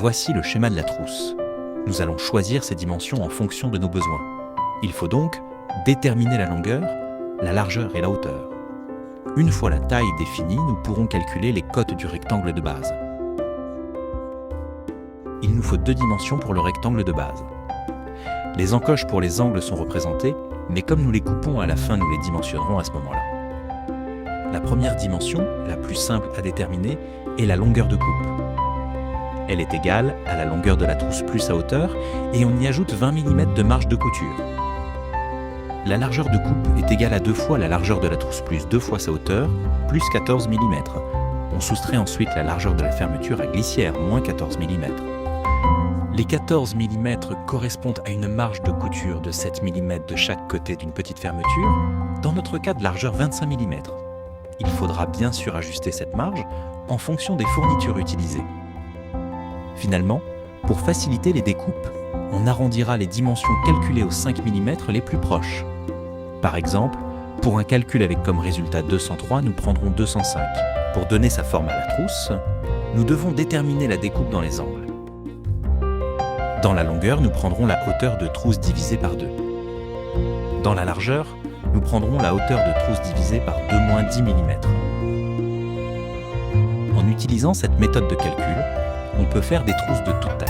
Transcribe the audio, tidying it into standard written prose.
Voici le schéma de la trousse. Nous allons choisir ces dimensions en fonction de nos besoins. Il faut donc déterminer la longueur, la largeur et la hauteur. Une fois la taille définie, nous pourrons calculer les côtes du rectangle de base. Il nous faut 2 dimensions pour le rectangle de base. Les encoches pour les angles sont représentées, mais comme nous les coupons à la fin, nous les dimensionnerons à ce moment-là. La première dimension, la plus simple à déterminer, est la longueur de coupe. Elle est égale à la longueur de la trousse plus sa hauteur, et on y ajoute 20 mm de marge de couture. La largeur de coupe est égale à 2 fois la largeur de la trousse plus 2 fois sa hauteur, plus 14 mm. On soustrait ensuite la largeur de la fermeture à glissière, moins 14 mm. Les 14 mm correspondent à une marge de couture de 7 mm de chaque côté d'une petite fermeture, dans notre cas de largeur 25 mm. Il faudra bien sûr ajuster cette marge en fonction des fournitures utilisées. Finalement, pour faciliter les découpes, on arrondira les dimensions calculées aux 5 mm les plus proches. Par exemple, pour un calcul avec comme résultat 203, nous prendrons 205. Pour donner sa forme à la trousse, nous devons déterminer la découpe dans les angles. Dans la longueur, nous prendrons la hauteur de trousse divisée par 2. Dans la largeur, nous prendrons la hauteur de trousse divisée par 2 moins 10 mm. En utilisant cette méthode de calcul, on peut faire des trousses de toute taille.